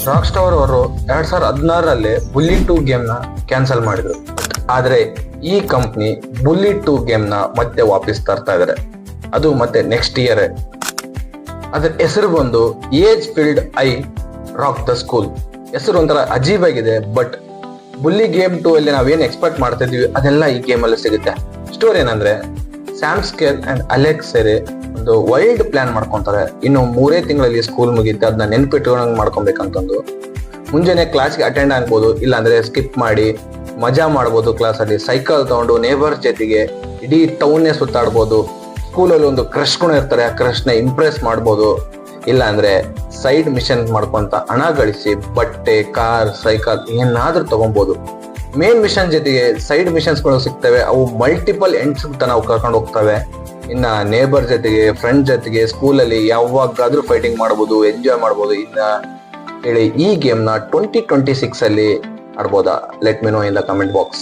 Rock star ಅವರು 2016ರಲ್ಲಿ ಬುಲ್ಲಿ 2 game ನ cancel ಮಾಡಿದ್ರು. ಆದ್ರೆ ಈ ಕಂಪ್ನಿ ಬುಲ್ಲಿ 2 ಗೇಮ್ ನ ಮತ್ತೆ ವಾಪಸ್ ತರ್ತಾ ಇದಾರೆ. ಅದು ಮತ್ತೆ ನೆಕ್ಸ್ಟ್ ಇಯರ್. ಅದ್ರ ಹೆಸರು ಬಂದು age filled I rock the school. ಹೆಸರು ಒಂಥರ ಅಜೀಬ್ ಆಗಿದೆ. ಬಟ್ ಬುಲ್ಲಿ ಗೇಮ್ 2 ಅಲ್ಲಿ ನಾವೇನ್ ಎಕ್ಸ್ಪೆಕ್ಟ್ ಮಾಡ್ತಾ ಇದೀವಿ ಅದೆಲ್ಲ ಈ ಗೇಮ್ ಅಲ್ಲಿ ಸಿಗುತ್ತೆ. ಸ್ಟೋರಿ ಏನಂದ್ರೆ ಸ್ಯಾಮ್ ಸ್ಕೇಲ್ ಅಂಡ್ ಅಲೆಕ್ಸ್ ಸೇರಿ ಒಂದು ವೈಲ್ಡ್ ಪ್ಲಾನ್ ಮಾಡ್ಕೊಂತಾರೆ. ಇನ್ನು 3 ತಿಂಗಳಲ್ಲಿ ಸ್ಕೂಲ್ ಮುಗಿಯುತ್ತೆ, ಅದನ್ನ ನೆನ್ಪಿಟ್ಕೊಂಡ್ ಮಾಡ್ಕೊಬೇಕಂತಂದು. ಮುಂಜಾನೆ ಕ್ಲಾಸ್ಗೆ ಅಟೆಂಡ್ ಆಗ್ಬೋದು, ಇಲ್ಲಾಂದ್ರೆ ಸ್ಕಿಪ್ ಮಾಡಿ ಮಜಾ ಮಾಡ್ಬೋದು. ಕ್ಲಾಸಲ್ಲಿ ಸೈಕಲ್ ತಗೊಂಡು ನೇಬರ್ ಜೊತೆಗೆ ಇಡೀ ಟೌನ್ನೇ ಸುತ್ತಾಡ್ಬೋದು. ಸ್ಕೂಲಲ್ಲಿ ಒಂದು ಕ್ರಶ್ ಕೂಡ ಇರ್ತಾರೆ, ಆ ಕ್ರಶ್ ನ ಇಂಪ್ರೆಸ್ ಮಾಡ್ಬೋದು. ಇಲ್ಲ ಅಂದ್ರೆ ಸೈಡ್ ಮಿಷನ್ ಮಾಡ್ಕೊಂತ ಹಣ ಗಳಿಸಿ ಬಟ್ಟೆ, ಕಾರ್, ಸೈಕಲ್ ಏನಾದ್ರೂ ತಗೊಬಹುದು. ಮೇನ್ ಮಿಷನ್ ಜೊತೆಗೆ ಸೈಡ್ ಮಿಷನ್ಸ್ ಗಳು ಸಿಗ್ತವೆ. ಅವು ಮಲ್ಟಿಪಲ್ ಎಂಡ್ಸ್ ನಾವು ಕರ್ಕೊಂಡು ಹೋಗ್ತವೆ. ಇನ್ನ ನೇಬರ್ ಜೊತೆಗೆ, ಫ್ರೆಂಡ್ ಜೊತೆಗೆ ಸ್ಕೂಲಲ್ಲಿ ಯಾವಾಗಾದ್ರೂ ಫೈಟಿಂಗ್ ಮಾಡಬಹುದು, ಎಂಜಾಯ್ ಮಾಡಬಹುದು. ಇನ್ನ ಹೇಳಿ ಈ ಗೇಮ್ ನ 2026 ಅಲ್ಲಿ ಆಡ್ಬೋದಾ? Let me know in the comment box.